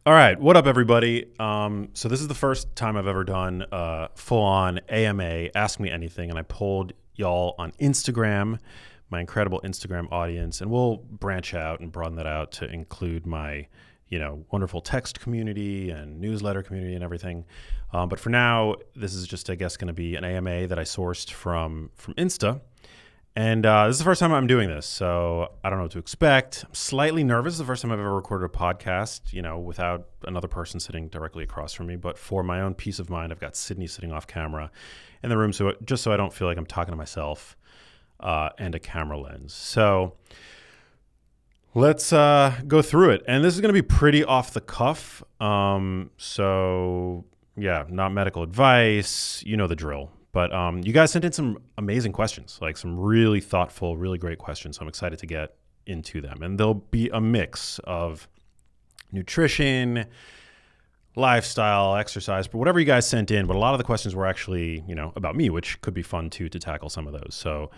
All right, what up, everybody? So this is the first time I've ever done full-on AMA, Ask Me Anything, and I polled y'all on Instagram, my incredible Instagram audience, and we'll branch out and broaden that out to include my, wonderful text community and newsletter community and everything. But for now, this is just, I guess, going to be an AMA that I sourced from Insta. And this is the first time I'm doing this, so I don't know what to expect. I'm slightly nervous. It's the first time I've ever recorded a podcast, without another person sitting directly across from me. But for my own peace of mind, I've got Sydney sitting off camera in the room, so I don't feel like I'm talking to myself and a camera lens. So let's go through it. And this is going to be pretty off the cuff. So yeah, not medical advice. You know the drill. But you guys sent in some amazing questions, like some really thoughtful, really great questions. So I'm excited to get into them. And there'll be a mix of nutrition, lifestyle, exercise, but whatever you guys sent in. But a lot of the questions were actually, about me, which could be fun too to tackle some of those. So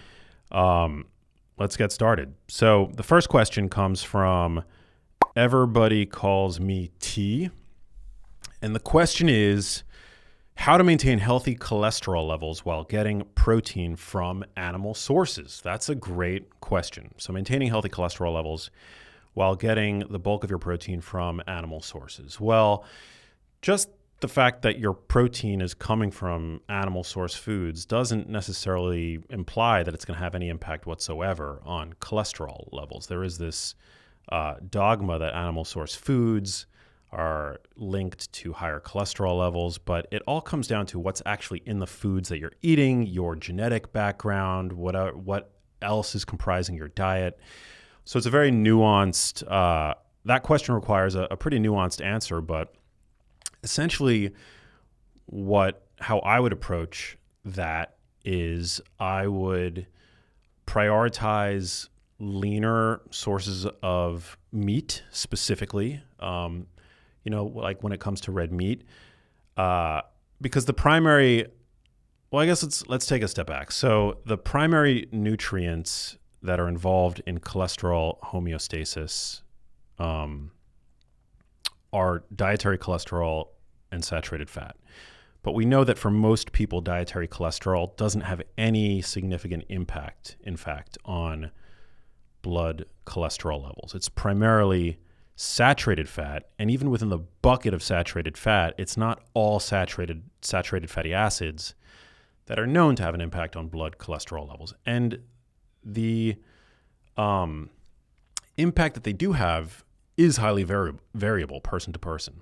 let's get started. So the first question comes from Everybody Calls Me T. And the question is, how to maintain healthy cholesterol levels while getting protein from animal sources? That's a great question. So maintaining healthy cholesterol levels while getting the bulk of your protein from animal sources. Well, just the fact that your protein is coming from animal source foods doesn't necessarily imply that it's going to have any impact whatsoever on cholesterol levels. There is this dogma that animal source foods are linked to higher cholesterol levels, but it all comes down to what's actually in the foods that you're eating, your genetic background, what else is comprising your diet. So it's a very nuanced, that question requires a pretty nuanced answer, but essentially how I would approach that is I would prioritize leaner sources of meat specifically, like when it comes to red meat, because the primary, I guess let's take a step back. So the primary nutrients that are involved in cholesterol homeostasis are dietary cholesterol and saturated fat. But we know that for most people, dietary cholesterol doesn't have any significant impact, in fact, on blood cholesterol levels. It's primarily saturated fat, and even within the bucket of saturated fat, it's not all saturated fatty acids that are known to have an impact on blood cholesterol levels. And the impact that they do have is highly variable person to person.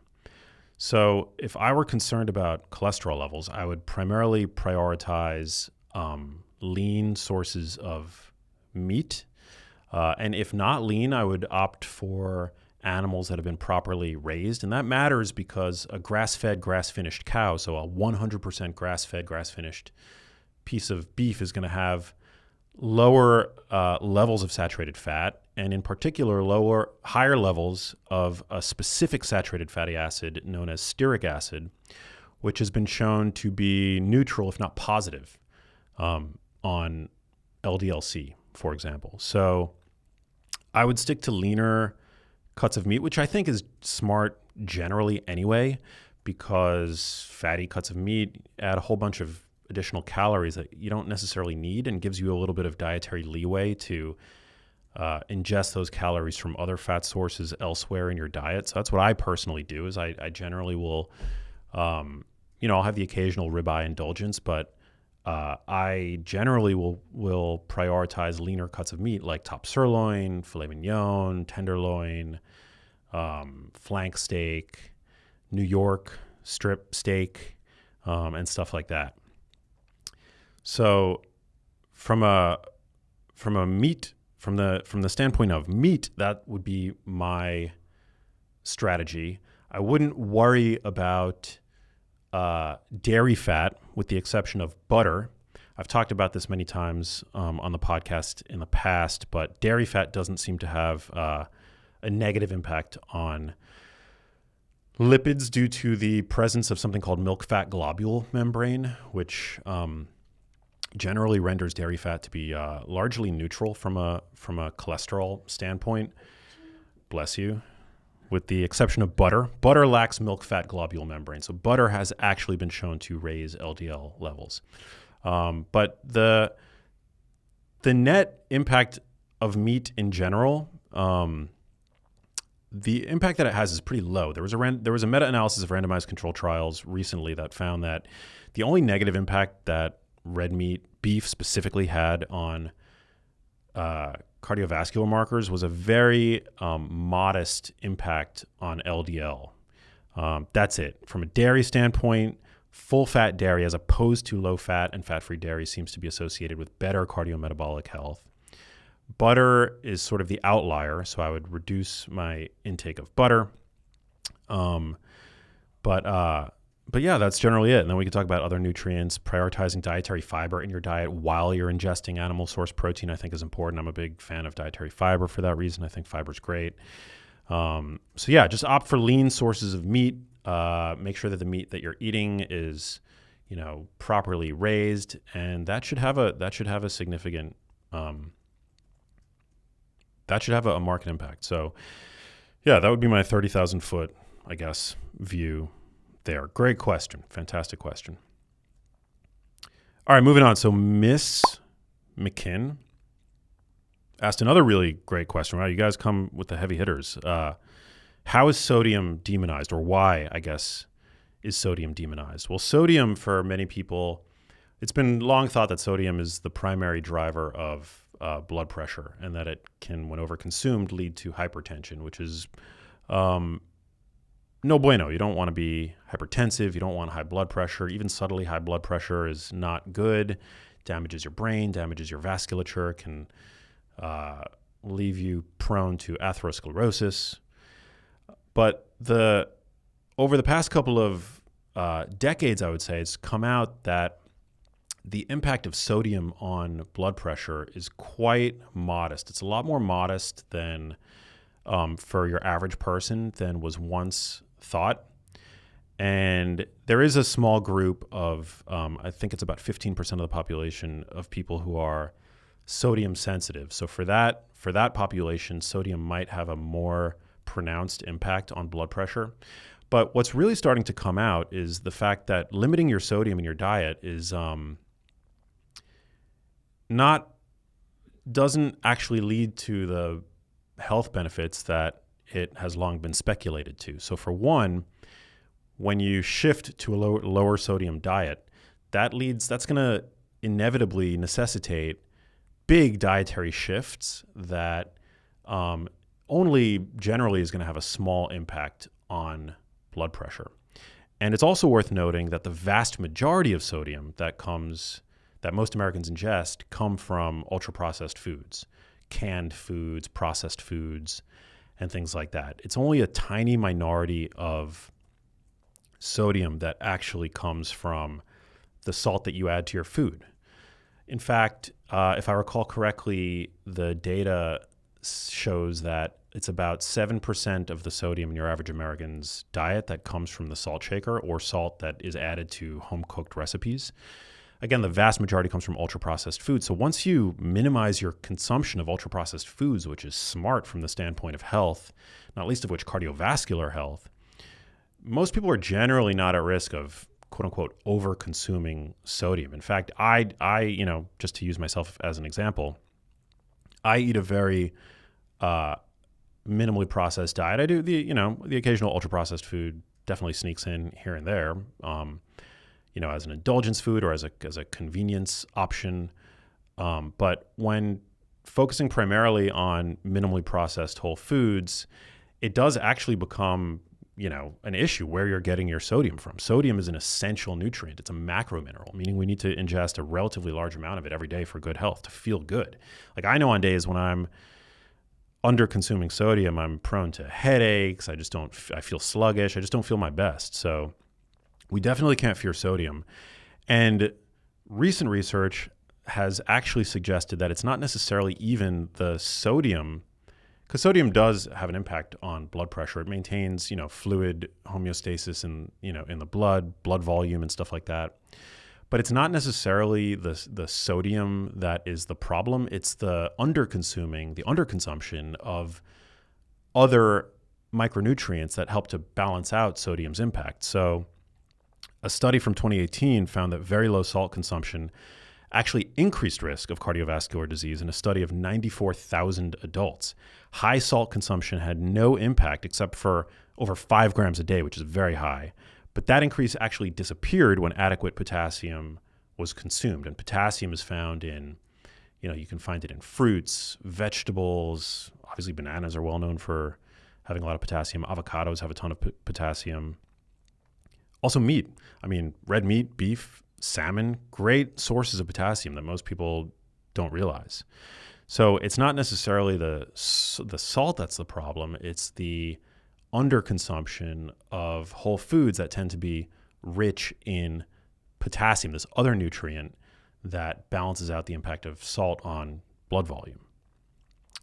So if I were concerned about cholesterol levels, I would primarily prioritize lean sources of meat. And if not lean, I would opt for animals that have been properly raised. And that matters because a grass-fed, grass-finished cow, so a 100% grass-fed, grass-finished piece of beef is going to have lower levels of saturated fat, and in particular, higher levels of a specific saturated fatty acid known as stearic acid, which has been shown to be neutral, if not positive, on LDL-C, for example. So I would stick to leaner cuts of meat, which I think is smart generally anyway, because fatty cuts of meat add a whole bunch of additional calories that you don't necessarily need and gives you a little bit of dietary leeway to ingest those calories from other fat sources elsewhere in your diet. So that's what I personally do is I generally will, I'll have the occasional ribeye indulgence, but I generally will prioritize leaner cuts of meat like top sirloin, filet mignon, tenderloin, flank steak, New York strip steak, and stuff like that. So from the standpoint of meat, that would be my strategy. I wouldn't worry about dairy fat, with the exception of butter. I've talked about this many times on the podcast in the past, but dairy fat doesn't seem to have a negative impact on lipids due to the presence of something called milk fat globule membrane, which generally renders dairy fat to be largely neutral from a cholesterol standpoint. Bless you. with the exception of butter. Butter lacks milk fat globule membrane, so butter has actually been shown to raise LDL levels. But the net impact of meat in general, the impact that it has is pretty low. There was a meta-analysis of randomized controlled trials recently that found that the only negative impact that red meat, beef specifically, had on cardiovascular markers was a very modest impact on LDL. That's it. From a dairy standpoint, full-fat dairy as opposed to low-fat and fat-free dairy seems to be associated with better cardiometabolic health. Butter is sort of the outlier, so I would reduce my intake of butter. But yeah, that's generally it. And then we can talk about other nutrients. Prioritizing dietary fiber in your diet while you're ingesting animal source protein, I think, is important. I'm a big fan of dietary fiber for that reason. I think fiber's great. So yeah, just opt for lean sources of meat. Make sure that the meat that you're eating is, properly raised, and that should have a significant that should have a marked impact. So yeah, that would be my 30,000 foot, I guess, view there. Great question. Fantastic question. All right, moving on. So Miss McKinn asked another really great question. Wow, you guys come with the heavy hitters. How is sodium demonized, or why, I guess, is sodium demonized? Well, sodium, for many people, it's been long thought that sodium is the primary driver of blood pressure, and that it can, when overconsumed, lead to hypertension, which is no bueno. You don't want to be hypertensive. You don't want high blood pressure. Even subtly high blood pressure is not good. Damages your brain, damages your vasculature, can leave you prone to atherosclerosis. But over the past couple of decades, I would say, it's come out that the impact of sodium on blood pressure is quite modest. It's a lot more modest than for your average person than was once thought. And there is a small group of, I think it's about 15% of the population of people who are sodium sensitive. So for that population, sodium might have a more pronounced impact on blood pressure. But what's really starting to come out is the fact that limiting your sodium in your diet is doesn't actually lead to the health benefits that it has long been speculated to. So for one, when you shift to a lower sodium diet, that's going to inevitably necessitate big dietary shifts that only generally is going to have a small impact on blood pressure. And it's also worth noting that the vast majority of sodium that most Americans ingest come from ultra-processed foods, canned foods, processed foods, and things like that. It's only a tiny minority of sodium that actually comes from the salt that you add to your food. In fact, if I recall correctly, the data shows that it's about 7% of the sodium in your average American's diet that comes from the salt shaker, or salt that is added to home-cooked recipes. Again, the vast majority comes from ultra-processed foods. So once you minimize your consumption of ultra-processed foods, which is smart from the standpoint of health, not least of which cardiovascular health, most people are generally not at risk of quote-unquote over-consuming sodium. In fact, I just to use myself as an example, I eat a very minimally processed diet. I do the occasional ultra-processed food definitely sneaks in here and there, as an indulgence food or as a convenience option. But when focusing primarily on minimally processed whole foods, it does actually become, an issue where you're getting your sodium from. Sodium is an essential nutrient. It's a macro mineral, meaning we need to ingest a relatively large amount of it every day for good health, to feel good. Like I know on days when I'm under consuming sodium, I'm prone to headaches. I feel sluggish. I just don't feel my best. So we definitely can't fear sodium. And recent research has actually suggested that it's not necessarily even the sodium, because sodium does have an impact on blood pressure. It maintains, fluid homeostasis in the blood volume and stuff like that. But it's not necessarily the sodium that is the problem. It's the underconsumption of other micronutrients that help to balance out sodium's impact. So a study from 2018 found that very low salt consumption actually increased risk of cardiovascular disease in a study of 94,000 adults. High salt consumption had no impact except for over 5 grams a day, which is very high. But that increase actually disappeared when adequate potassium was consumed. And potassium is found in, you can find it in fruits, vegetables. Obviously, bananas are well known for having a lot of potassium. Avocados have a ton of potassium. Also meat. I mean, red meat, beef, salmon, great sources of potassium that most people don't realize. So it's not necessarily the salt that's the problem. It's the underconsumption of whole foods that tend to be rich in potassium, this other nutrient that balances out the impact of salt on blood volume.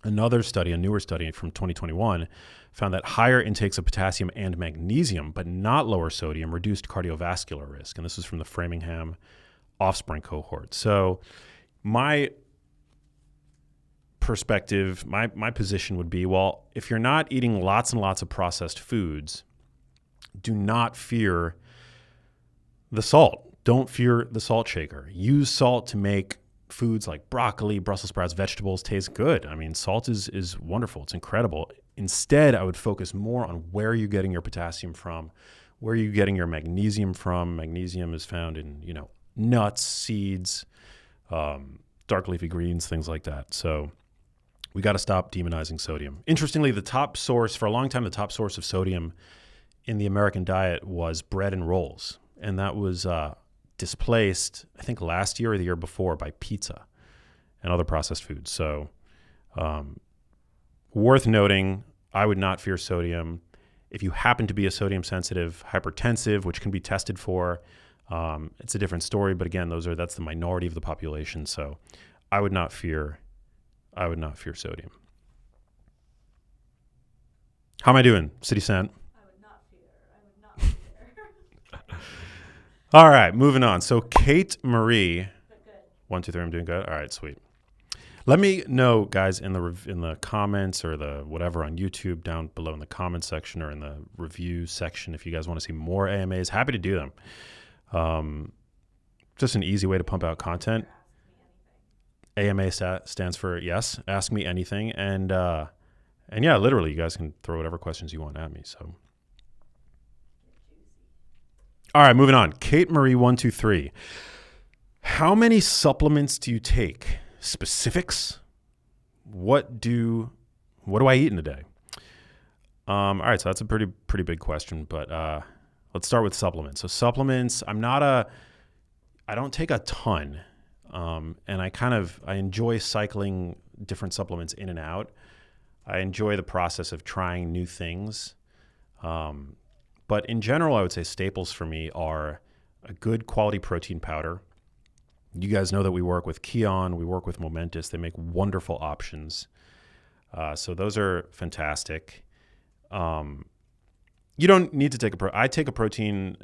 Another study, a newer study from 2021, found that higher intakes of potassium and magnesium, but not lower sodium, reduced cardiovascular risk. And this is from the Framingham offspring cohort. So my perspective, my position would be, well, if you're not eating lots and lots of processed foods, do not fear the salt. Don't fear the salt shaker. Use salt to make foods like broccoli, Brussels sprouts, vegetables taste good. I mean, salt is wonderful. It's incredible. Instead, I would focus more on where you're getting your potassium from, where you're getting your magnesium from. Magnesium is found in, nuts, seeds, dark leafy greens, things like that. So we got to stop demonizing sodium. Interestingly, for a long time, the top source of sodium in the American diet was bread and rolls. And that was displaced, I think last year or the year before, by pizza and other processed foods. So worth noting, I would not fear sodium. If you happen to be a sodium sensitive hypertensive, which can be tested for, it's a different story. But again, that's the minority of the population. So I would not fear sodium. How am I doing, City Sant? I would not fear. All right, moving on. So Kate Marie, But good. 1, 2, 3. I'm doing good. All right, sweet. Let me know, guys, in the comments or the whatever on YouTube down below in the comments section or in the review section if you guys want to see more AMAs. Happy to do them. Just an easy way to pump out content. AMA stands for yes, ask me anything, and yeah, literally, you guys can throw whatever questions you want at me. So. All right, moving on. Kate Marie 1, 2, 3. How many supplements do you take? Specifics? What do I eat in a day? All right, so that's a pretty big question, but let's start with supplements. So supplements, I don't take a ton, and I enjoy cycling different supplements in and out. I enjoy the process of trying new things. But in general, I would say staples for me are a good quality protein powder. You guys know that we work with Keon, we work with Momentous. They make wonderful options. So those are fantastic. You don't need to take I take a protein,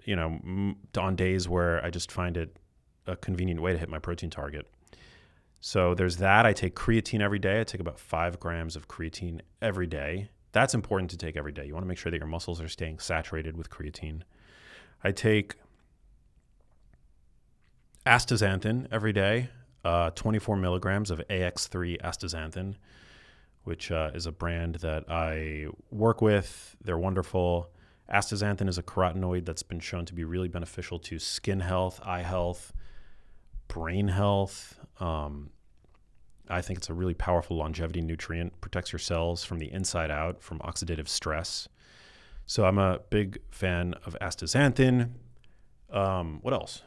on days where I just find it a convenient way to hit my protein target. So there's that. I take creatine every day. I take about 5 grams of creatine every day. That's important to take every day. You want to make sure that your muscles are staying saturated with creatine. I take astaxanthin every day, 24 milligrams of AX3 astaxanthin, which is a brand that I work with. They're wonderful. Astaxanthin is a carotenoid that's been shown to be really beneficial to skin health, eye health, brain health. I think it's a really powerful longevity nutrient, protects your cells from the inside out from oxidative stress. So I'm a big fan of astaxanthin. What else?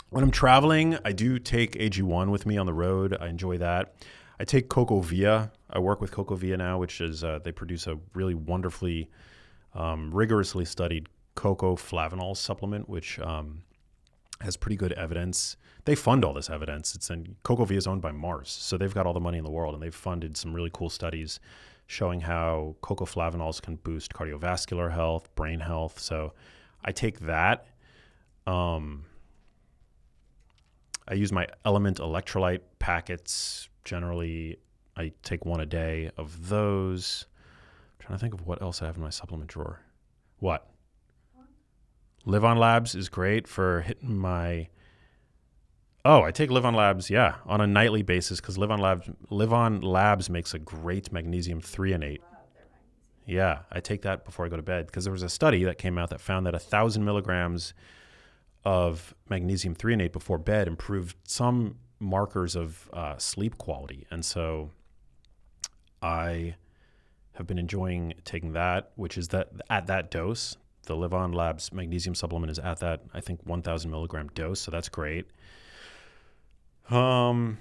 When I'm traveling, I do take AG1 with me on the road. I enjoy that. I take CocoVia. I work with CocoVia now, which is they produce a really wonderfully, rigorously studied cocoa flavanol supplement, which has pretty good evidence. They fund all this evidence. CocoVia is owned by Mars, so they've got all the money in the world, and they've funded some really cool studies showing how cocoa flavanols can boost cardiovascular health, brain health. So I take that. I use my Element electrolyte packets. Generally, I take one a day of those. trying to think of what else I have in my supplement drawer. What? Live On Labs is great for hitting my... Oh, I take Live On Labs, yeah, on a nightly basis because Live On Labs makes a great magnesium threonate. Yeah, I take that before I go to bed because there was a study that came out that found that 1,000 milligrams of magnesium threonate before bed improved some markers of sleep quality. And so I have been enjoying taking that, which is that at that dose. The Live On Labs magnesium supplement is at that, I think, 1,000 milligram dose, so that's great. I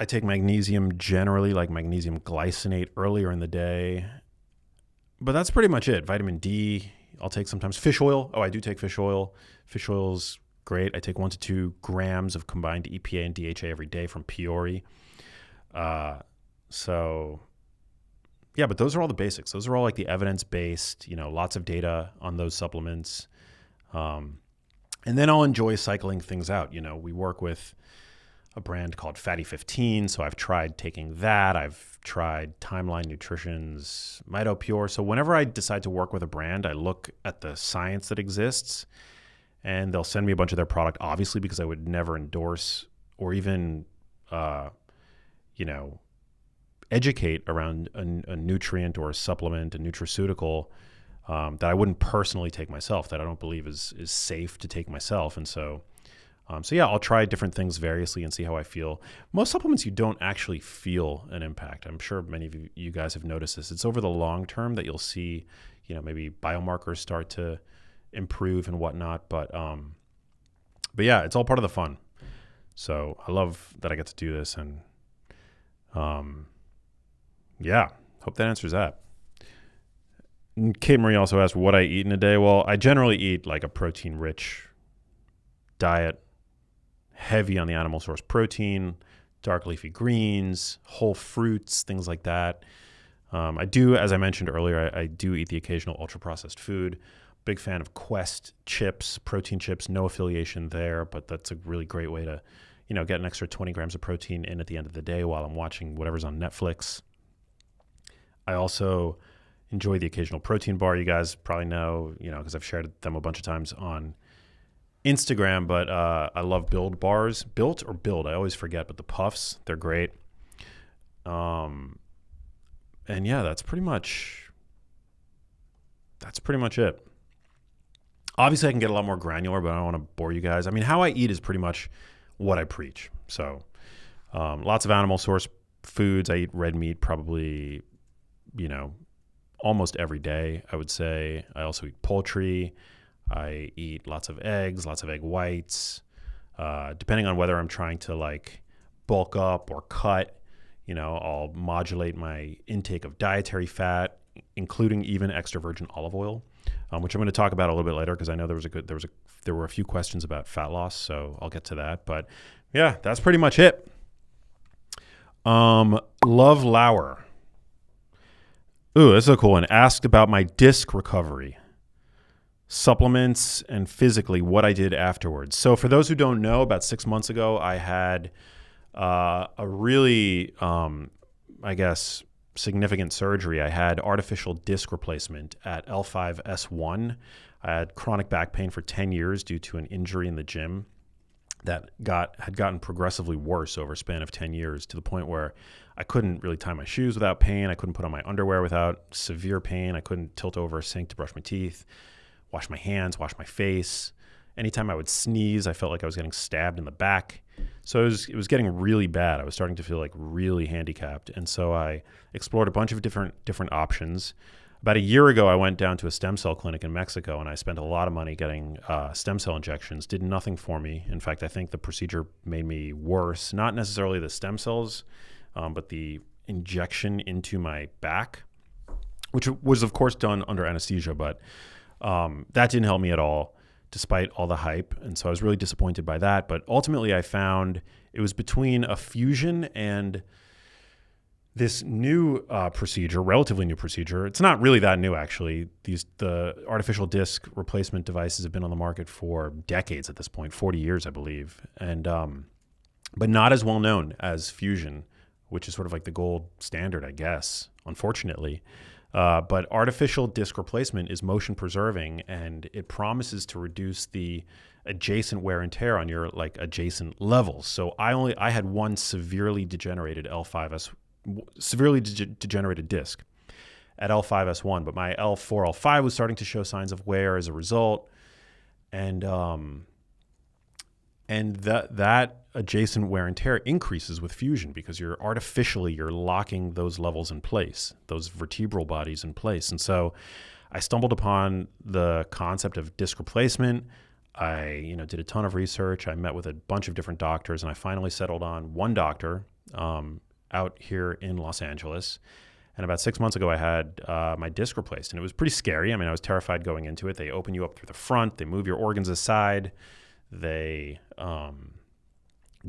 take magnesium generally, like magnesium glycinate earlier in the day, but that's pretty much it. Vitamin D, I'll take sometimes. Fish oil, I do take fish oil. Fish oil's great. I take 1 to 2 grams of combined EPA and DHA every day from Calorie. So yeah, but those are all the basics. Those are all like the evidence-based, lots of data on those supplements. And then I'll enjoy cycling things out. We work with a brand called Fatty 15. So I've tried taking that. I've tried Timeline Nutrition's MitoPure. So whenever I decide to work with a brand, I look at the science that exists and they'll send me a bunch of their product, obviously, because I would never endorse or even, educate around a nutrient or a supplement, a nutraceutical that I wouldn't personally take myself, that I don't believe is safe to take myself. And so yeah, I'll try different things variously and see how I feel. Most supplements, you don't actually feel an impact. I'm sure many of you guys have noticed this. It's over the long term that you'll see, maybe biomarkers start to improve and whatnot. But yeah, it's all part of the fun. So I love that I get to do this. And yeah, hope that answers that. Kate Marie also asked what I eat in a day. Well, I generally eat like a protein-rich diet, heavy on the animal source protein, dark leafy greens, whole fruits, things like that. I do, as I mentioned earlier, I do eat the occasional ultra-processed food. Big fan of Quest chips, protein chips, no affiliation there, but that's a really great way to, get an extra 20 grams of protein in at the end of the day while I'm watching whatever's on Netflix. I also enjoy the occasional protein bar. You guys probably know, because I've shared them a bunch of times on Instagram, but I love Build bars. Built or Build, I always forget, but the puffs, they're great. And yeah, that's pretty much it. Obviously, I can get a lot more granular, but I don't want to bore you guys. I mean, how I eat is pretty much what I preach. So lots of animal source foods. I eat red meat probably, almost every day, I would say. I also eat poultry. I eat lots of eggs, lots of egg whites. Depending on whether I'm trying to like bulk up or cut, I'll modulate my intake of dietary fat, including even extra virgin olive oil, which I'm going to talk about a little bit later because I know there were a few questions about fat loss, so I'll get to that. But yeah, that's pretty much it. Love Lauer. Ooh, this is a cool one. Asked about my disc recovery, supplements, and physically what I did afterwards. So for those who don't know, about 6 months ago, I had a really, significant surgery. I had artificial disc replacement at L5-S1. I had chronic back pain for 10 years due to an injury in the gym that had gotten progressively worse over a span of 10 years to the point where I couldn't really tie my shoes without pain. I couldn't put on my underwear without severe pain. I couldn't tilt over a sink to brush my teeth, wash my hands, wash my face. Anytime I would sneeze, I felt like I was getting stabbed in the back. So it was getting really bad. I was starting to feel like really handicapped. And so I explored a bunch of different options. About a year ago, I went down to a stem cell clinic in Mexico, and I spent a lot of money getting stem cell injections. Did nothing for me. In fact, I think the procedure made me worse. Not necessarily the stem cells, but the injection into my back, which was, of course, done under anesthesia. But that didn't help me at all, despite all the hype. And so I was really disappointed by that. But ultimately, I found it was between a fusion and this new procedure, relatively new procedure. It's not really that new, actually. The artificial disc replacement devices have been on the market for decades at this point, 40 years, I believe, and but not as well known as fusion, which is sort of like the gold standard, I guess, unfortunately. But artificial disc replacement is motion preserving, and it promises to reduce the adjacent wear and tear on your like adjacent levels. So I had one severely degenerated degenerated disc at L5S1, but my L4, L5 was starting to show signs of wear as a result. And that adjacent wear and tear increases with fusion because you're locking those levels in place, those vertebral bodies in place. And so I stumbled upon the concept of disc replacement. I did a ton of research. I met with a bunch of different doctors, and I finally settled on one doctor out here in Los Angeles. And about 6 months ago, I had my disc replaced, and it was pretty scary. I mean, I was terrified going into it. They open you up through the front. They move your organs aside. They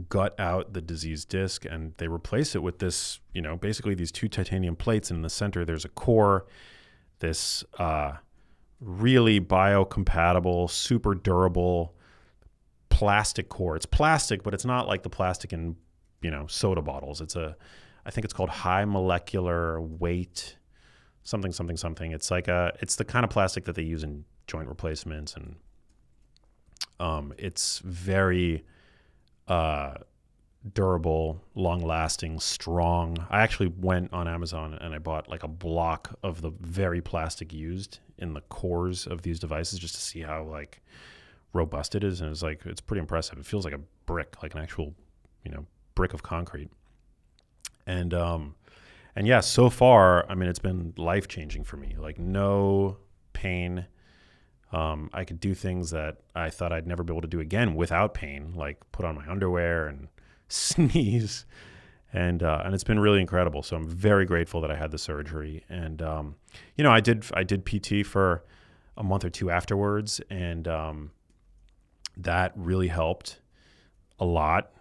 gut out the diseased disc, and they replace it with this, basically these two titanium plates. And in the center, there's a core, this really biocompatible, super durable plastic core. It's plastic, but it's not like the plastic in, soda bottles. I think it's called high molecular weight, something. It's it's the kind of plastic that they use in joint replacements, and it's very durable, long-lasting, strong. I actually went on Amazon and I bought like a block of the very plastic used in the cores of these devices just to see how like robust it is, and it's pretty impressive. It feels like a brick, like an actual brick of concrete. And yeah, so far, I mean, it's been life-changing for me. Like no pain. I could do things that I thought I'd never be able to do again without pain, like put on my underwear and sneeze. And it's been really incredible. So I'm very grateful that I had the surgery. And, I did PT for a month or two afterwards, and that really helped a lot.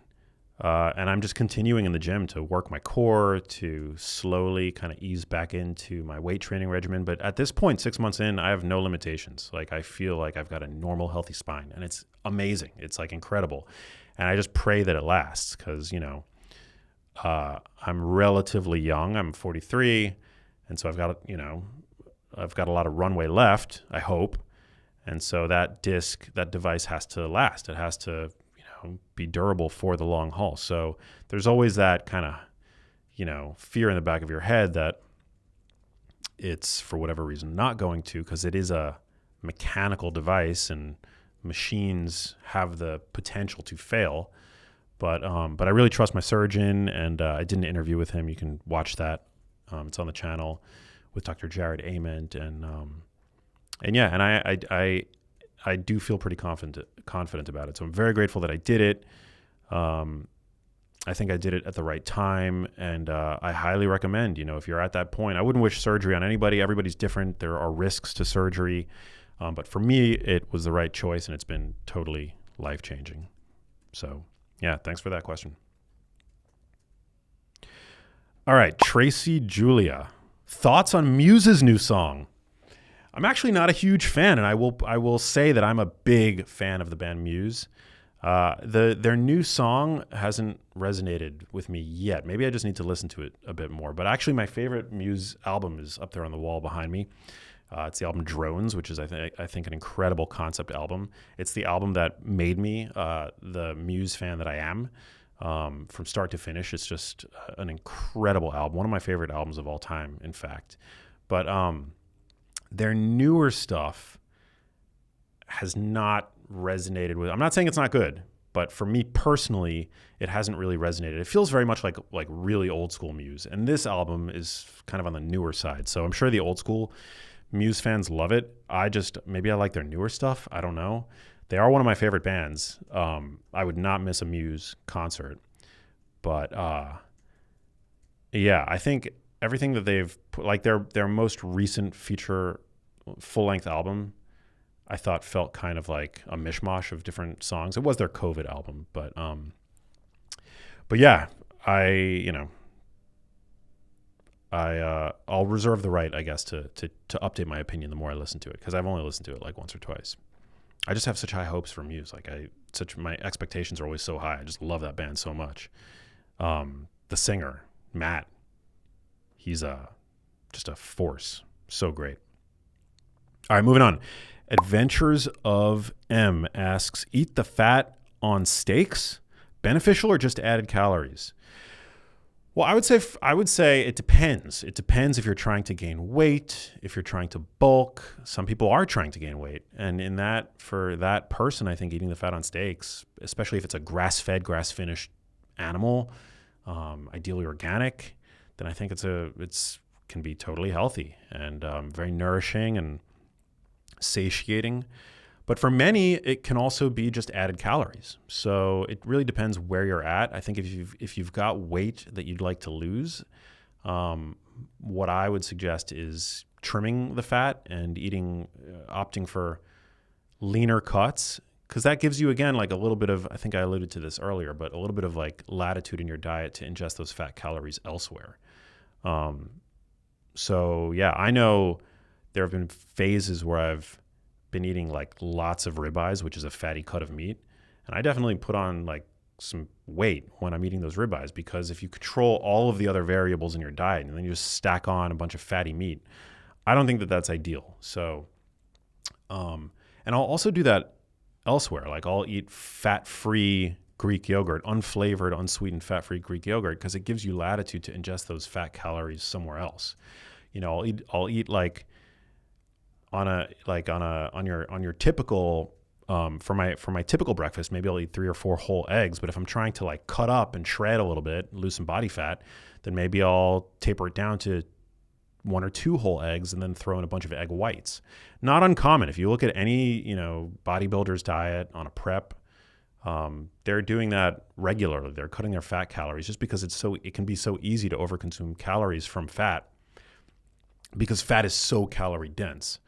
And I'm just continuing in the gym to work my core, to slowly kind of ease back into my weight training regimen. But at this point, 6 months in, I have no limitations. Like I feel like I've got a normal, healthy spine, and it's amazing. It's like incredible. And I just pray that it lasts because, I'm relatively young. I'm 43. And so I've got a lot of runway left, I hope. And so that device has to last. It has to be durable for the long haul. So there's always that kind of, fear in the back of your head that it's for whatever reason not going to, because it is a mechanical device and machines have the potential to fail. But I really trust my surgeon, and I did an interview with him. You can watch that. It's on the channel with Dr. Jared Ament, and I do feel pretty confident about it. So I'm very grateful that I did it. I think I did it at the right time, and I highly recommend, if you're at that point. I wouldn't wish surgery on anybody. Everybody's different. There are risks to surgery. But for me, it was the right choice, and it's been totally life-changing. So, yeah, thanks for that question. All right, Tracy Julia. Thoughts on Muse's new song? I'm actually not a huge fan, and I will say that I'm a big fan of the band Muse. Their new song hasn't resonated with me yet. Maybe I just need to listen to it a bit more. But actually, my favorite Muse album is up there on the wall behind me. It's the album Drones, which is I think an incredible concept album. It's the album that made me the Muse fan that I am. From start to finish, it's just an incredible album. One of my favorite albums of all time, in fact. But their newer stuff has not resonated with. I'm not saying it's not good, but for me personally, it hasn't really resonated. It feels very much like really old school Muse, and this album is kind of on the newer side. So I'm sure the old school Muse fans love it. Maybe I like their newer stuff. I don't know. They are one of my favorite bands. I would not miss a Muse concert, but yeah, I think everything that they've put, like their most recent feature full-length album, I thought felt kind of like a mishmash of different songs. It was their COVID album, but yeah, I'll reserve the right, I guess, to update my opinion the more I listen to it, because I've only listened to it like once or twice. I just have such high hopes for Muse. My expectations are always so high. I just love that band so much. The singer, Matt, he's just a force. So great. All right, moving on. Adventures of M asks, eat the fat on steaks, beneficial or just added calories? Well, I would say it depends. It depends if you're trying to gain weight, if you're trying to bulk. Some people are trying to gain weight, and for that person, I think eating the fat on steaks, especially if it's a grass-fed, grass-finished animal, ideally organic, then I think it's can be totally healthy and very nourishing and satiating. But for many, it can also be just added calories. So it really depends where you're at. I think if you've got weight that you'd like to lose, what I would suggest is trimming the fat and opting for leaner cuts, because that gives you, again, like a little bit of, I think I alluded to this earlier, but a little bit of like latitude in your diet to ingest those fat calories elsewhere. So yeah, I know there have been phases where I've been eating like lots of ribeyes, which is a fatty cut of meat. And I definitely put on like some weight when I'm eating those ribeyes, because if you control all of the other variables in your diet and then you just stack on a bunch of fatty meat, I don't think that that's ideal. So, and I'll also do that elsewhere. Like I'll eat fat-free Greek yogurt, unflavored, unsweetened, fat-free Greek yogurt, because it gives you latitude to ingest those fat calories somewhere else. You know, I'll eat like on your typical for my typical breakfast, maybe I'll eat 3 or 4 whole eggs. But if I'm trying to like cut up and shred a little bit, lose some body fat, then maybe I'll taper it down to 1 or 2 whole eggs and then throw in a bunch of egg whites. Not uncommon. If you look at any, bodybuilder's diet on a prep, they're doing that regularly. They're cutting their fat calories just because it can be so easy to overconsume calories from fat, because fat is so calorie dense.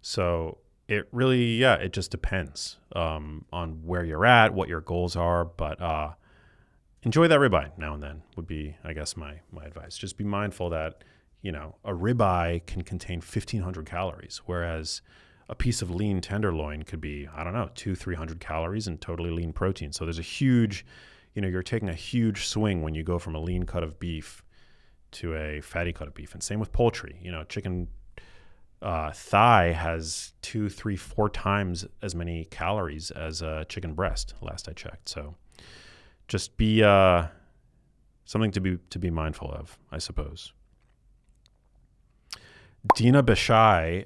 So it really, it just depends on where you're at, what your goals are. But enjoy that ribeye now and then would be, I guess, my advice. Just be mindful that, a ribeye can contain 1,500 calories, whereas a piece of lean tenderloin could be, 200-300 calories and totally lean protein. So there's a huge, you're taking a huge swing when you go from a lean cut of beef to a fatty cut of beef. And same with poultry. Chicken thigh has 2, 3, 4 times as many calories as a chicken breast, last I checked. So just be something to be mindful of, I suppose. Dina Bashai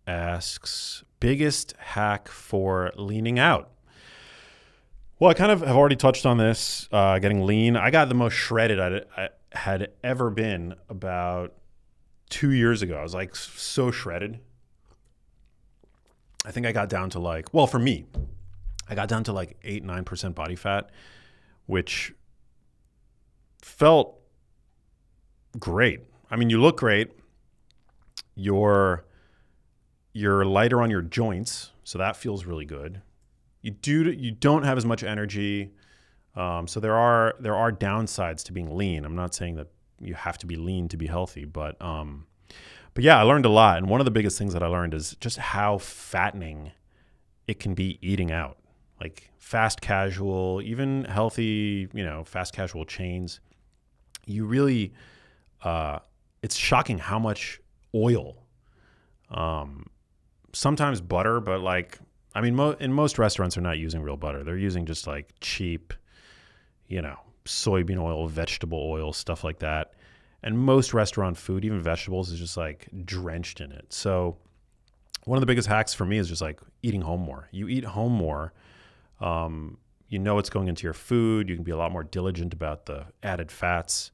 asks, biggest hack for leaning out? Well, I kind of have already touched on this, getting lean. I got the most shredded I had ever been about 2 years ago. I was like so shredded. I think I got down to for me, I got down to 8-9% body fat, which felt great. I mean, you look great. You're lighter on your joints, so that feels really good. You don't have as much energy. So there are downsides to being lean. I'm not saying that you have to be lean to be healthy, but yeah, I learned a lot. And one of the biggest things that I learned is just how fattening it can be eating out, like fast casual, even healthy, fast casual chains. You really, it's shocking how much oil, sometimes butter, but in most restaurants they're not using real butter. They're using just cheap, soybean oil, vegetable oil, stuff like that. And most restaurant food, even vegetables, is just drenched in it. So one of the biggest hacks for me is just eating home more. You eat home more, what's going into your food. You can be a lot more diligent about the added fats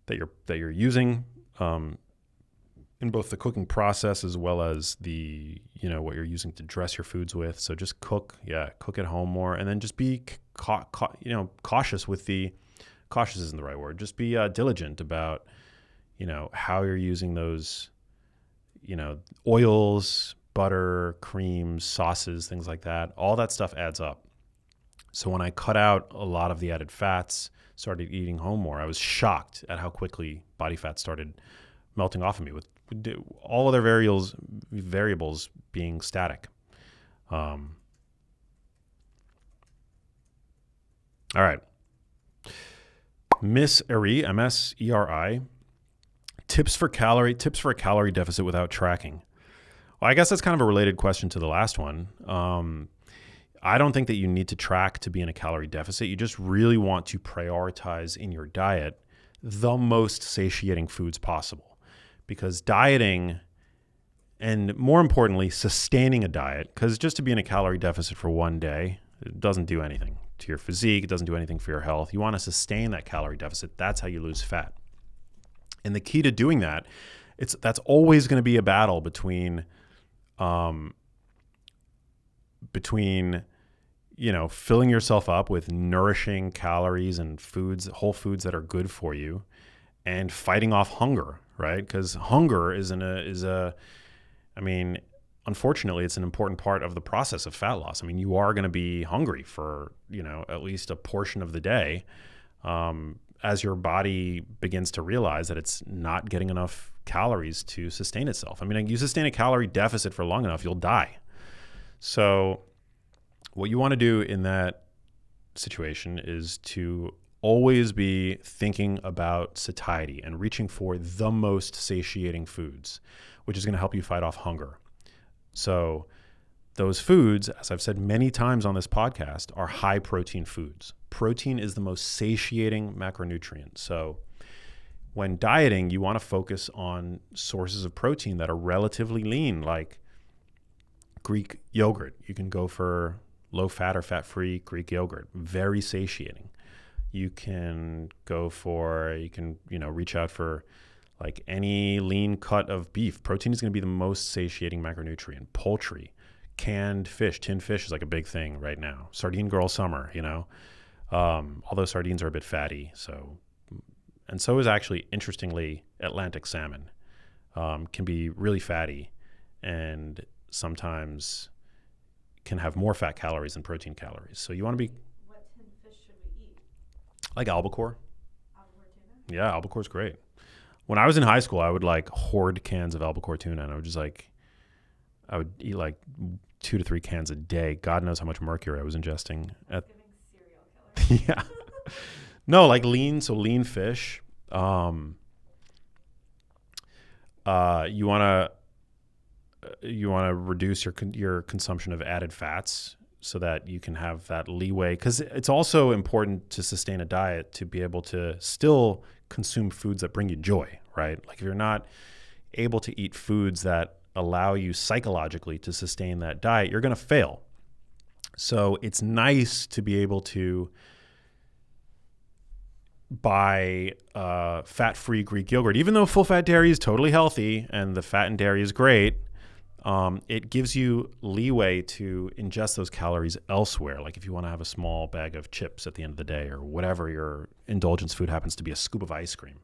that you're using in both the cooking process as well as the what you're using to dress your foods with. So just cook at home more, and then just be cautious with the. Cautious isn't the right word. Just be diligent about, how you're using those, oils, butter, creams, sauces, things like that. All that stuff adds up. So when I cut out a lot of the added fats, started eating home more, I was shocked at how quickly body fat started melting off of me, with all other variables being static. All right. Miss Eri, Mseri, tips for a calorie deficit without tracking. Well, I guess that's kind of a related question to the last one. I don't think that you need to track to be in a calorie deficit. You just really want to prioritize in your diet the most satiating foods possible, because dieting, and more importantly, sustaining a diet, because just to be in a calorie deficit for one day, it doesn't do anything to your physique. It doesn't do anything for your health. You want to sustain that calorie deficit. That's how you lose fat. And the key to doing that, that's always going to be a battle between filling yourself up with nourishing calories and whole foods that are good for you, and fighting off hunger, right? Because hunger unfortunately, it's an important part of the process of fat loss. I mean, you are going to be hungry for, at least a portion of the day, as your body begins to realize that it's not getting enough calories to sustain itself. I mean, you sustain a calorie deficit for long enough, you'll die. So what you want to do in that situation is to always be thinking about satiety and reaching for the most satiating foods, which is going to help you fight off hunger. So those foods, as I've said many times on this podcast, are high protein foods. Protein is the most satiating macronutrient. So when dieting, you want to focus on sources of protein that are relatively lean, like Greek yogurt. You can go for low fat or fat free Greek yogurt, very satiating. You can reach out for like any lean cut of beef. Protein is going to be the most satiating macronutrient. Poultry, canned fish, tinned fish is like a big thing right now. Sardine girl summer, although sardines are a bit fatty. And so is actually, interestingly, Atlantic salmon can be really fatty and sometimes can have more fat calories than protein calories. So you want to be... What tinned fish should we eat? Like albacore. Albacore tuna? Yeah, albacore's great. When I was in high school, I would hoard cans of albacore tuna, and I would eat 2 to 3 cans a day. God knows how much mercury I was ingesting. Giving serial killer. Yeah. No, lean fish. You want to reduce your consumption of added fats so that you can have that leeway, because it's also important to sustain a diet to be able to still consume foods that bring you joy, right? Like if you're not able to eat foods that allow you psychologically to sustain that diet, you're going to fail. So it's nice to be able to buy fat-free Greek yogurt. Even though full-fat dairy is totally healthy and the fat in dairy is great, it gives you leeway to ingest those calories elsewhere. Like if you want to have a small bag of chips at the end of the day, or whatever your indulgence food happens to be, a scoop of ice cream.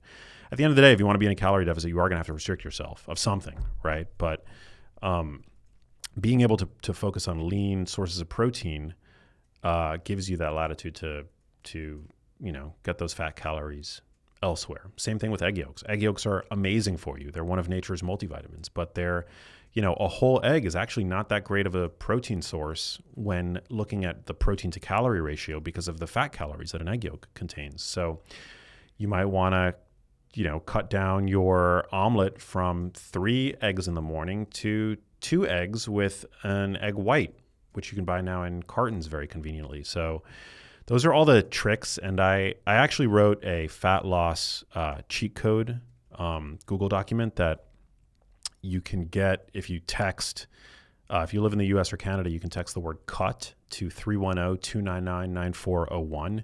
At the end of the day, if you want to be in a calorie deficit, you are going to have to restrict yourself of something, right? But being able to focus on lean sources of protein gives you that latitude to get those fat calories elsewhere. Same thing with egg yolks. Egg yolks are amazing for you. They're one of nature's multivitamins, but they're, a whole egg is actually not that great of a protein source when looking at the protein to calorie ratio because of the fat calories that an egg yolk contains. So you might want to, cut down your omelet from 3 eggs in the morning to 2 eggs with an egg white, which you can buy now in cartons very conveniently. So those are all the tricks. And I actually wrote a fat loss cheat code Google document that you can get if you text. If you live in the US or Canada, you can text the word CUT to 310-299-9401.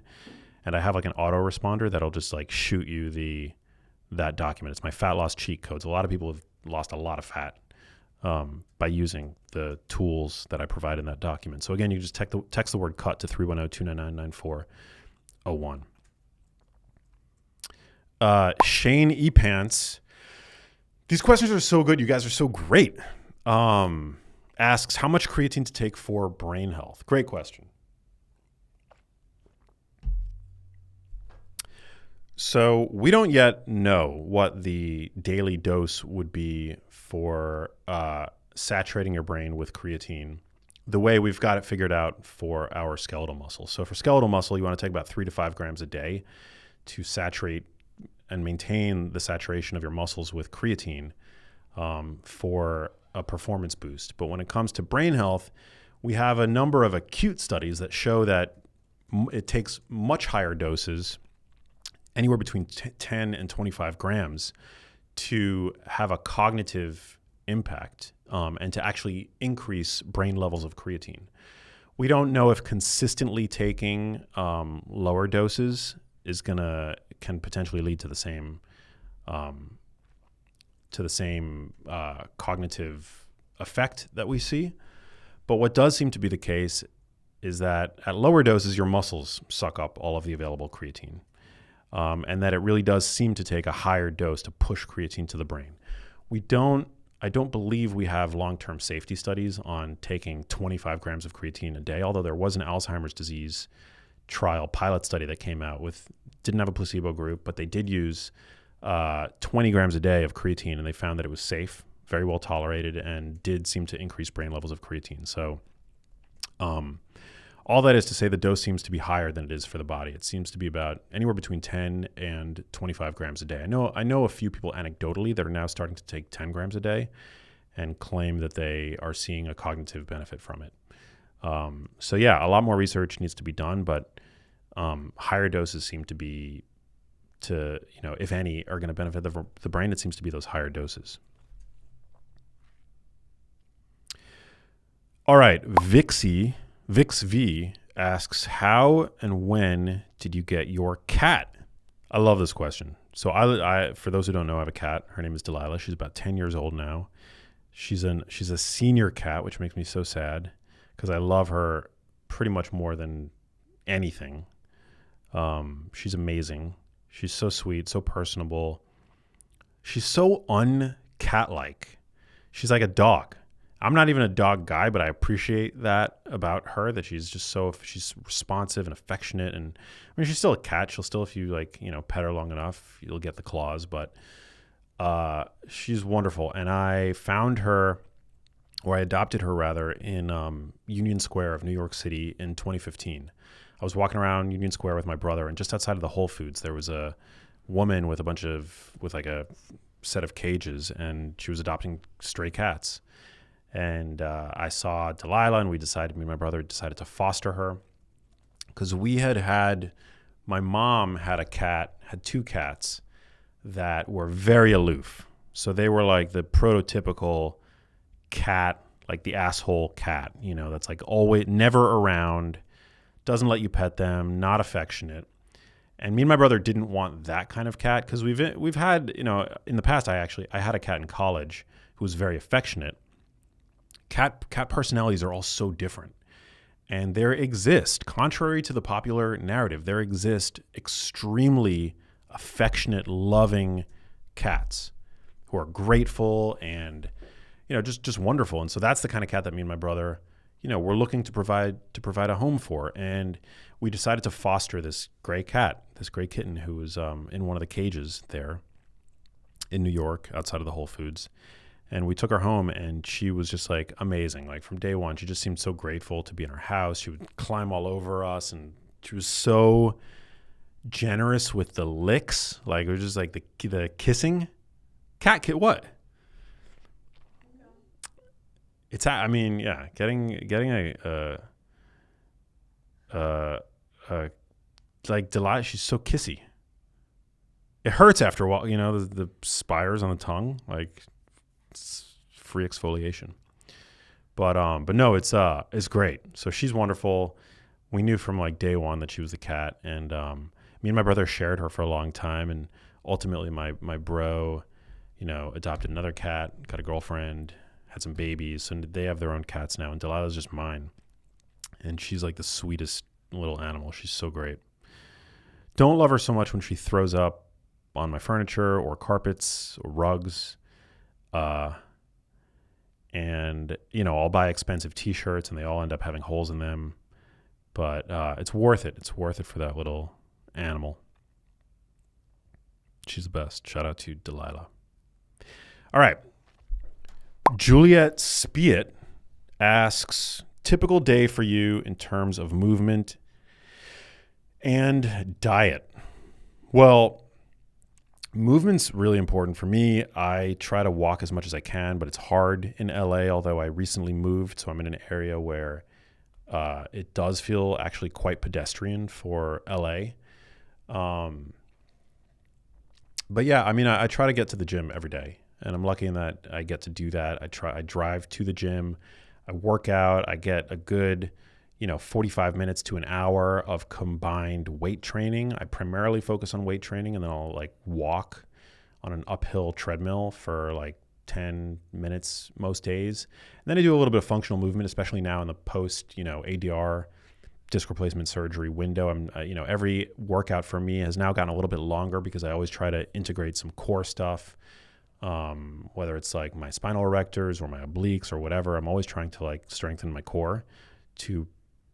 And I have an autoresponder that'll just shoot you that document. It's my fat loss cheat codes. A lot of people have lost a lot of fat by using the tools that I provide in that document. So again, you just text the word CUT to 310-299-9401. Shane Epants. These questions are so good. You guys are so great. Asks, how much creatine to take for brain health? Great question. So we don't yet know what the daily dose would be for saturating your brain with creatine, the way we've got it figured out for our skeletal muscle. So for skeletal muscle, you want to take about 3 to 5 grams a day to saturate and maintain the saturation of your muscles with creatine for a performance boost. But when it comes to brain health, we have a number of acute studies that show that it takes much higher doses, anywhere between 10 and 25 grams, to have a cognitive impact and to actually increase brain levels of creatine. We don't know if consistently taking lower doses can potentially lead to the same cognitive effect that we see. But what does seem to be the case is that at lower doses, your muscles suck up all of the available creatine, and that it really does seem to take a higher dose to push creatine to the brain. I don't believe we have long-term safety studies on taking 25 grams of creatine a day, although there was an Alzheimer's disease trial pilot study that came out didn't have a placebo group, but they did use 20 grams a day of creatine, and they found that it was safe, very well tolerated, and did seem to increase brain levels of creatine. So all that is to say, the dose seems to be higher than it is for the body. It seems to be about anywhere between 10 and 25 grams a day. I know a few people anecdotally that are now starting to take 10 grams a day and claim that they are seeing a cognitive benefit from it. So yeah, a lot more research needs to be done, but higher doses seem to be, if any, are going to benefit the brain. It seems to be those higher doses. All right, Vix V asks, how and when did you get your cat? I love this question. So I for those who don't know, I have a cat. Her name is Delilah. She's about 10 years old now. She's a senior cat, which makes me so sad because I love her pretty much more than anything. She's amazing. She's so sweet, so personable. She's so un-cat-like. She's like a dog. I'm not even a dog guy, but I appreciate that about her, that she's responsive and affectionate. And I mean, she's still a cat. She'll still, if you pet her long enough, you'll get the claws, but she's wonderful. And I found her, or I adopted her rather, in Union Square of New York City in 2015. I was walking around Union Square with my brother, and just outside of the Whole Foods, there was a woman with a set of cages, and she was adopting stray cats. And I saw Delilah, and me and my brother decided to foster her because my mom had two cats that were very aloof. So they were like the prototypical cat, like the asshole cat, that's like always never around, doesn't let you pet them, not affectionate. And me and my brother didn't want that kind of cat because we've had, in the past, I had a cat in college who was very affectionate. Cat personalities are all so different. And there exist, contrary to the popular narrative, there exist extremely affectionate, loving cats who are grateful and, just wonderful. And so that's the kind of cat that me and my brother, we're looking to provide a home for. And we decided to foster this gray kitten who was in one of the cages there in New York outside of the Whole Foods. And we took her home, and she was just like amazing. Like from day one, she just seemed so grateful to be in our house. She would climb all over us, and she was so generous with the licks. Like it was just like the kissing. What? It's getting like Delilah. She's so kissy. It hurts after a while, the spires on the tongue, like. It's free exfoliation, but no, it's great. So she's wonderful. We knew from like day one that she was the cat, and me and my brother shared her for a long time, and ultimately my bro, adopted another cat, got a girlfriend, had some babies, and they have their own cats now, and Delilah's just mine, and she's like the sweetest little animal. She's so great. Don't love her so much when she throws up on my furniture or carpets or rugs. And I'll buy expensive t-shirts and they all end up having holes in them, but it's worth it. It's worth it for that little animal. She's the best. Shout out to Delilah. All right. Juliet Spiet asks, typical day for you in terms of movement and diet. Well, movement's really important for me. I try to walk as much as I can, but it's hard in LA, although I recently moved. So I'm in an area where it does feel actually quite pedestrian for LA. Um, but yeah, I mean, I try to get to the gym every day, and I'm lucky in that I get to do that. I drive to the gym, I work out, I get a good, 45 minutes to an hour of combined weight training. I primarily focus on weight training, and then I'll like walk on an uphill treadmill for like 10 minutes most days. And then I do a little bit of functional movement, especially now in the post, ADR disc replacement surgery window. Every workout for me has now gotten a little bit longer because I always try to integrate some core stuff, whether it's like my spinal erectors or my obliques or whatever. I'm always trying to like strengthen my core to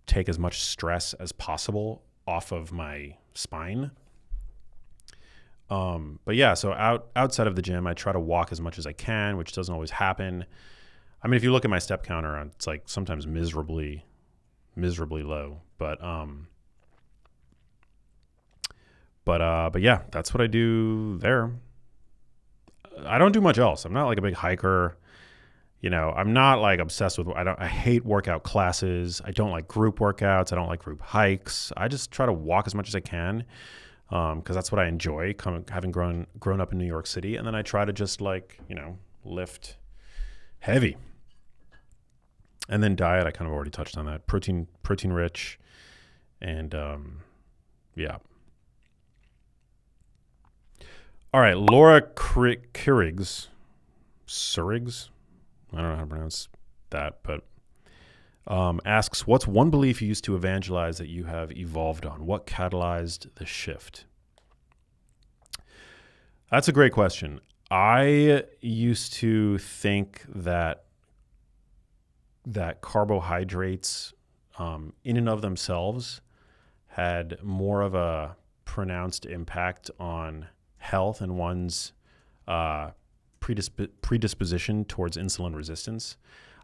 take as much stress as possible off of my spine. But yeah, so outside of the gym, I try to walk as much as I can, which doesn't always happen. I mean, if you look at my step counter, it's like sometimes miserably low. But yeah, that's what I do there. I don't do much else. I'm not like a big hiker. I'm not like obsessed with, I hate workout classes. I don't like group workouts. I don't like group hikes. I just try to walk as much as I can. Cause that's what I enjoy having grown up in New York City. And then I try to just like, lift heavy. And then diet, I kind of already touched on that. Protein rich. And, yeah. All right. Laura Surrigs. I don't know how to pronounce that, but asks, what's one belief you used to evangelize that you have evolved on? What catalyzed the shift? That's a great question. I used to think that carbohydrates in and of themselves had more of a pronounced impact on health and one's predisposition towards insulin resistance.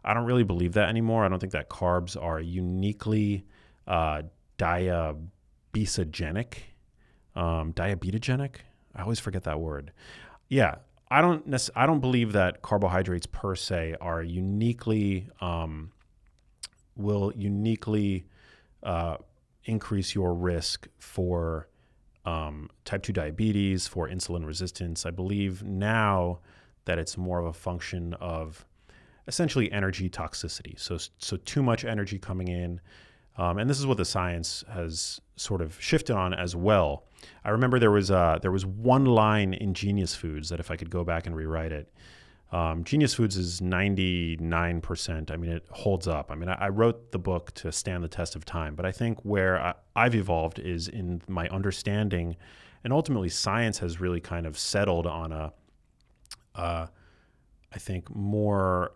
I don't really believe that anymore. I don't think that carbs are uniquely diabetogenic. Diabetogenic? I always forget that word. Yeah, I don't believe that carbohydrates per se are uniquely will uniquely increase your risk for type 2 diabetes, for insulin resistance. I believe now that it's more of a function of essentially energy toxicity. So too much energy coming in. And this is what the science has sort of shifted on as well. I remember there was one line in Genius Foods that if I could go back and rewrite it, Genius Foods is 99%. I mean, it holds up. I mean, I wrote the book to stand the test of time, but I think where I've evolved is in my understanding, and ultimately science has really kind of settled on I think more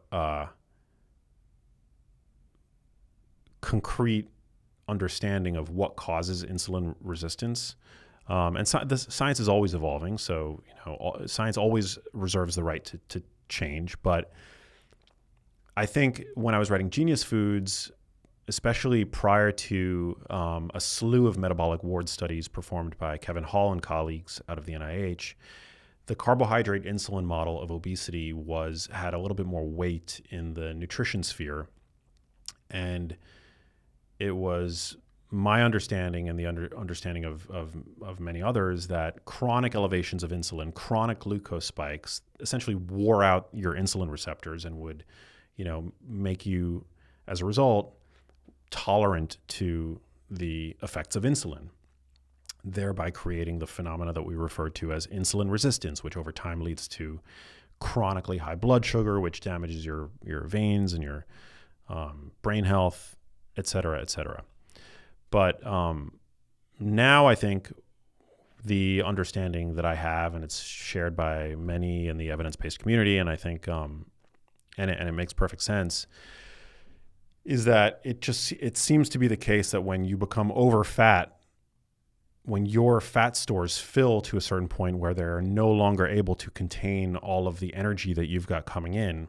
concrete understanding of what causes insulin resistance. And the science is always evolving, so science always reserves the right to change. But I think when I was writing Genius Foods, especially prior to a slew of metabolic ward studies performed by Kevin Hall and colleagues out of the NIH, the carbohydrate insulin model of obesity had a little bit more weight in the nutrition sphere. And it was my understanding and the understanding of many others that chronic elevations of insulin, chronic glucose spikes essentially wore out your insulin receptors and would, make you, as a result, tolerant to the effects of insulin, thereby creating the phenomena that we refer to as insulin resistance, which over time leads to chronically high blood sugar, which damages your veins and your brain health, et cetera, et cetera. But now I think the understanding that I have, and it's shared by many in the evidence-based community, and I think, and it makes perfect sense, is that it seems to be the case that when you become over fat, when your fat stores fill to a certain point where they're no longer able to contain all of the energy that you've got coming in,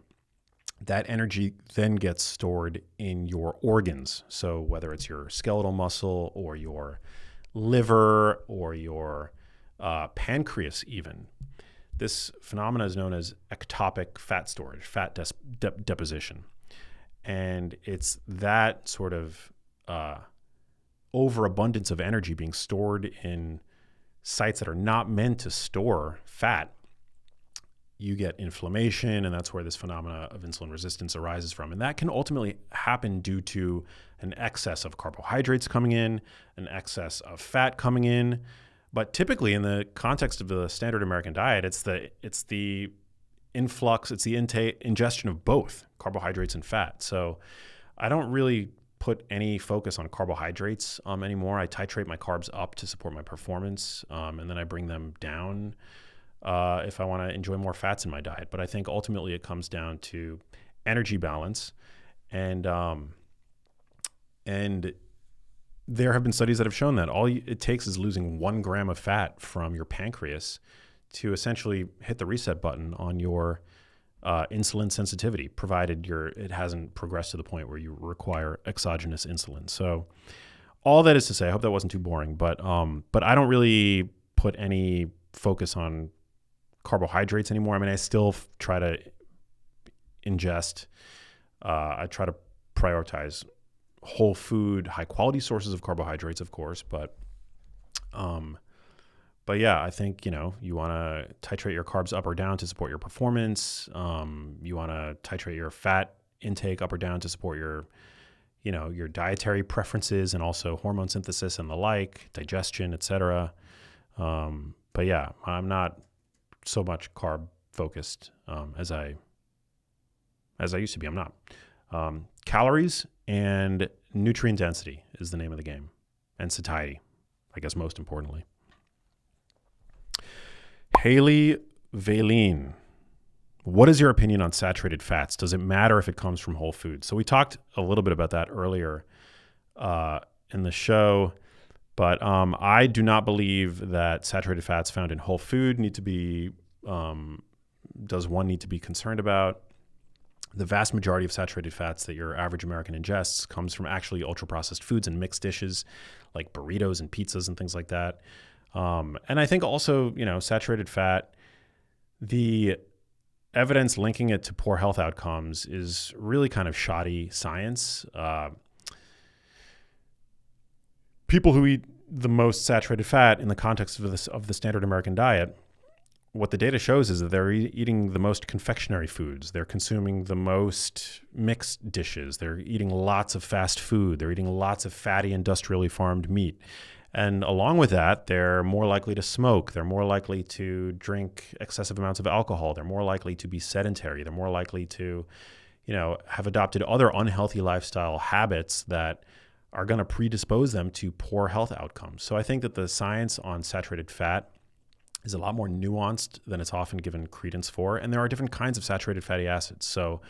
that energy then gets stored in your organs. So whether it's your skeletal muscle or your liver or your pancreas even. This phenomena is known as ectopic fat storage, fat deposition. And it's that sort of overabundance of energy being stored in sites that are not meant to store fat. You get inflammation, and that's where this phenomena of insulin resistance arises from. And that can ultimately happen due to an excess of carbohydrates coming in, an excess of fat coming in. But typically in the context of the standard American diet, it's the influx, it's the ingestion of both carbohydrates and fat. So I don't really put any focus on carbohydrates anymore. I titrate my carbs up to support my performance, and then I bring them down if I want to enjoy more fats in my diet. But I think ultimately it comes down to energy balance, and there have been studies that have shown that all it takes is losing 1 gram of fat from your pancreas to essentially hit the reset button on your insulin sensitivity, provided it hasn't progressed to the point where you require exogenous insulin. So all that is to say, I hope that wasn't too boring, but I don't really put any focus on carbohydrates anymore. I mean, I still try to ingest, I try to prioritize whole food, high quality sources of carbohydrates, of course, but yeah, I think, you want to titrate your carbs up or down to support your performance. You want to titrate your fat intake up or down to support your dietary preferences and also hormone synthesis and the like, digestion, etc. But yeah, I'm not so much carb focused as I used to be. I'm not. Calories and nutrient density is the name of the game, and satiety, I guess most importantly. Haley Valine, what is your opinion on saturated fats? Does it matter if it comes from whole foods? So we talked a little bit about that earlier in the show, but I do not believe that saturated fats found in whole food does one need to be concerned about. The vast majority of saturated fats that your average American ingests comes from actually ultra-processed foods and mixed dishes like burritos and pizzas and things like that. And I think also, saturated fat, the evidence linking it to poor health outcomes is really kind of shoddy science. People who eat the most saturated fat in the context of the standard American diet, what the data shows is that they're eating the most confectionery foods. They're consuming the most mixed dishes. They're eating lots of fast food. They're eating lots of fatty, industrially farmed meat. And along with that, they're more likely to smoke. They're more likely to drink excessive amounts of alcohol. They're more likely to be sedentary. They're more likely to, have adopted other unhealthy lifestyle habits that are going to predispose them to poor health outcomes. So I think that the science on saturated fat is a lot more nuanced than it's often given credence for. And there are different kinds of saturated fatty acids. So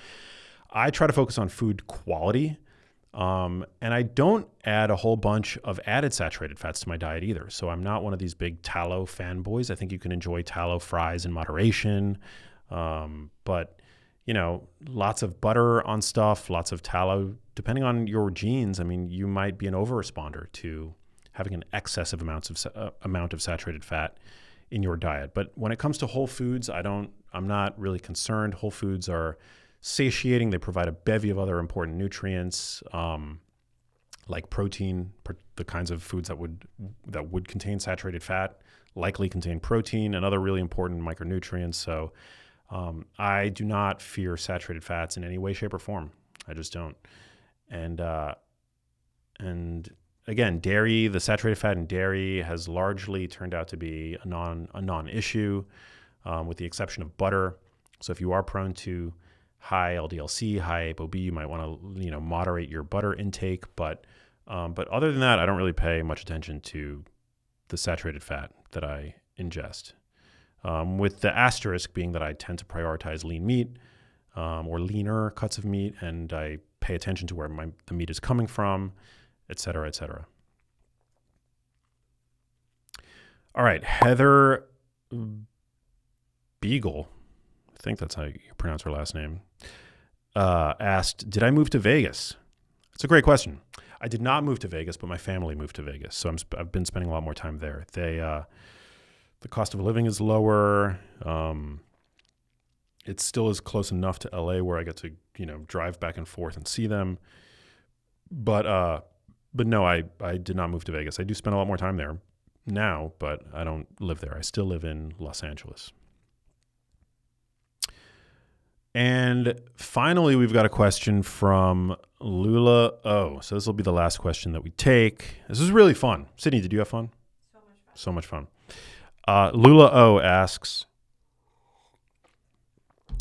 I try to focus on food quality. And I don't add a whole bunch of added saturated fats to my diet either. So I'm not one of these big tallow fanboys. I think you can enjoy tallow fries in moderation. But, lots of butter on stuff, lots of tallow, depending on your genes. I mean, you might be an overresponder to having an excessive amount of saturated fat in your diet. But when it comes to whole foods, I'm not really concerned. Whole foods are satiating. They provide a bevy of other important nutrients, like protein. The kinds of foods that would contain saturated fat likely contain protein and other really important micronutrients. So I do not fear saturated fats in any way, shape, or form. I just don't. And again, dairy, the saturated fat in dairy has largely turned out to be a non-issue, with the exception of butter. So if you are prone to high LDL-C, high ApoB, you might want to moderate your butter intake. But other than that, I don't really pay much attention to the saturated fat that I ingest. With the asterisk being that I tend to prioritize lean meat or leaner cuts of meat, and I pay attention to where the meat is coming from, et cetera, et cetera. All right, Heather Beagle, I think that's how you pronounce her last name, asked, did I move to Vegas? It's a great question. I did not move to Vegas, but my family moved to Vegas, so I've been spending a lot more time there. The cost of living is lower. It still is close enough to LA where I get to, drive back and forth and see them. But no, I did not move to Vegas. I do spend a lot more time there now, but I don't live there. I still live in Los Angeles. And finally, we've got a question from Lula O. So this will be the last question that we take. This is really fun. Sydney, did you have fun? So much fun. Lula O asks,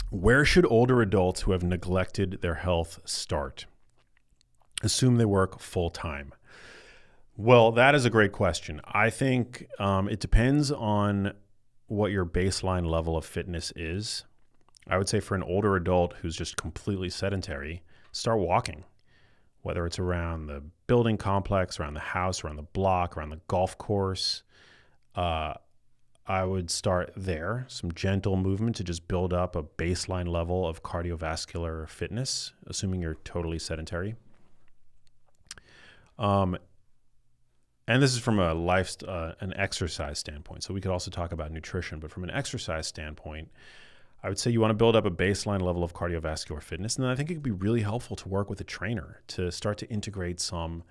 where should older adults who have neglected their health start? Assume they work full time. Well, that is a great question. I think it depends on what your baseline level of fitness is. I would say for an older adult who's just completely sedentary, start walking, whether it's around the building complex, around the house, around the block, around the golf course. I would start there, some gentle movement to just build up a baseline level of cardiovascular fitness, assuming you're totally sedentary. And this is from an exercise standpoint. So we could also talk about nutrition, but from an exercise standpoint, I would say you want to build up a baseline level of cardiovascular fitness. And then I think it could be really helpful to work with a trainer to start to integrate some,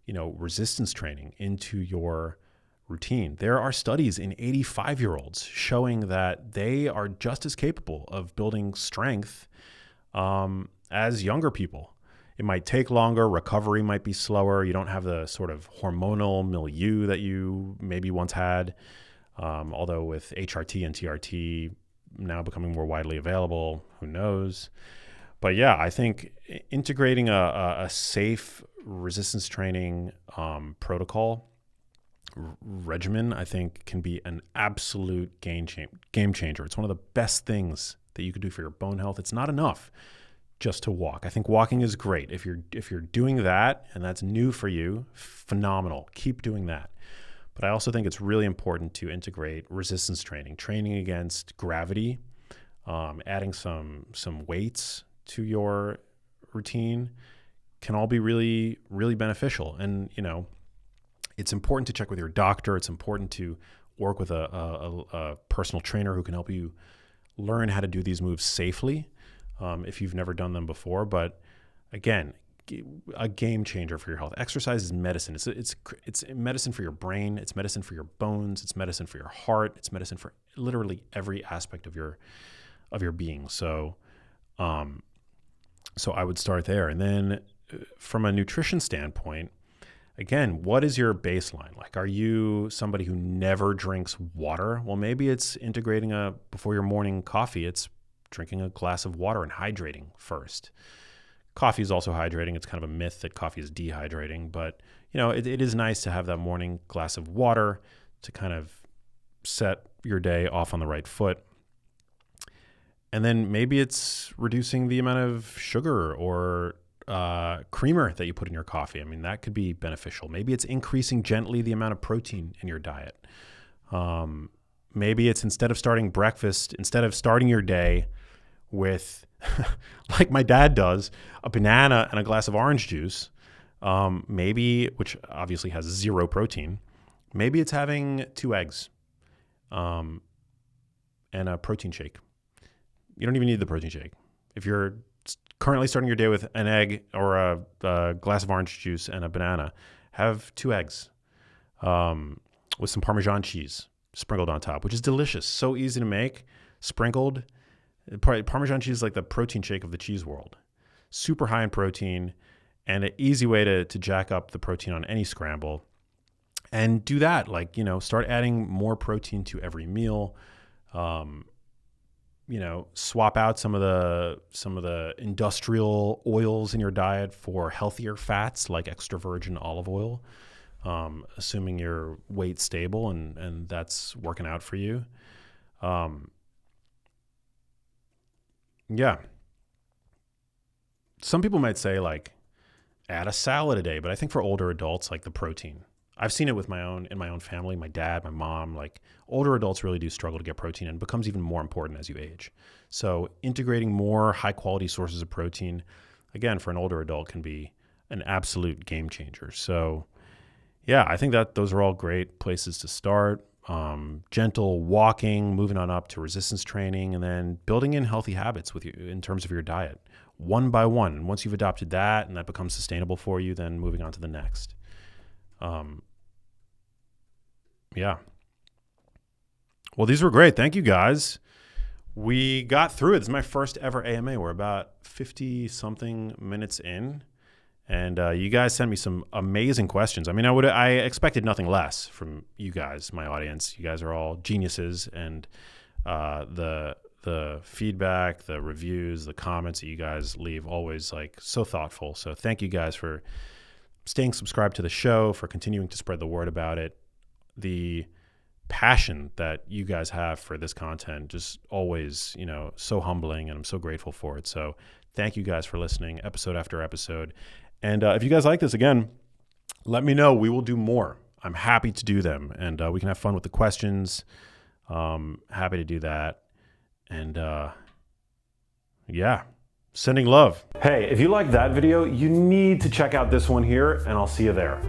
resistance training into your routine. There are studies in 85-year-olds showing that they are just as capable of building strength as younger people. It might take longer. Recovery might be slower. You don't have the sort of hormonal milieu that you maybe once had. Although with HRT and TRT now becoming more widely available, who knows? But yeah, I think integrating a safe resistance training protocol regimen, I think, can be an absolute game changer. It's one of the best things that you could do for your bone health. It's not enough just to walk. I think walking is great. If you're doing that and that's new for you, phenomenal. Keep doing that. But I also think it's really important to integrate resistance training against gravity, adding some weights to your routine can all be really, really beneficial. And, it's important to check with your doctor. It's important to work with a personal trainer who can help you learn how to do these moves safely if you've never done them before. But again, a game changer for your health. Exercise is medicine. It's medicine for your brain. It's medicine for your bones. It's medicine for your heart. It's medicine for literally every aspect of your being. So I would start there. And then from a nutrition standpoint, again, what is your baseline? Like, are you somebody who never drinks water? Well, maybe it's integrating before your morning coffee, it's drinking a glass of water and hydrating first. Coffee is also hydrating. It's kind of a myth that coffee is dehydrating, but it is nice to have that morning glass of water to kind of set your day off on the right foot. And then maybe it's reducing the amount of sugar or creamer that you put in your coffee. I mean, that could be beneficial. Maybe it's increasing gently the amount of protein in your diet. Maybe it's instead of starting your day with, like my dad does, a banana and a glass of orange juice, which obviously has zero protein, maybe it's having 2 eggs and a protein shake. You don't even need the protein shake. If you're currently starting your day with an egg or a glass of orange juice and a banana, have 2 eggs with some Parmesan cheese sprinkled on top, which is delicious. So easy to make, sprinkled. Parmesan cheese is like the protein shake of the cheese world. Super high in protein and an easy way to jack up the protein on any scramble. And do that, start adding more protein to every meal. Swap out some of the industrial oils in your diet for healthier fats like extra virgin olive oil, assuming your weight's stable and that's working out for you. Yeah. Some people might say add a salad a day, but I think for older adults, the protein. I've seen it in my own family, my dad, my mom, older adults really do struggle to get protein, and it becomes even more important as you age. So integrating more high quality sources of protein, again, for an older adult can be an absolute game changer. So yeah, I think that those are all great places to start. gentle walking, moving on up to resistance training, and then building in healthy habits with you in terms of your diet, one by one. And once you've adopted that and that becomes sustainable for you, then moving on to the next. Yeah. Well, these were great. Thank you, guys. We got through it. This is my first ever AMA. We're about 50-something minutes in. And you guys sent me some amazing questions. I mean, I expected nothing less from you guys, my audience. You guys are all geniuses, and the feedback, the reviews, the comments that you guys leave, always like so thoughtful. So thank you guys for staying subscribed to the show, for continuing to spread the word about it. The passion that you guys have for this content, just always, so humbling, and I'm so grateful for it. So thank you guys for listening episode after episode. And if you guys like this, again, let me know. We will do more. I'm happy to do them, and we can have fun with the questions. Happy to do that. And yeah, sending love. Hey, if you liked that video, you need to check out this one here, and I'll see you there.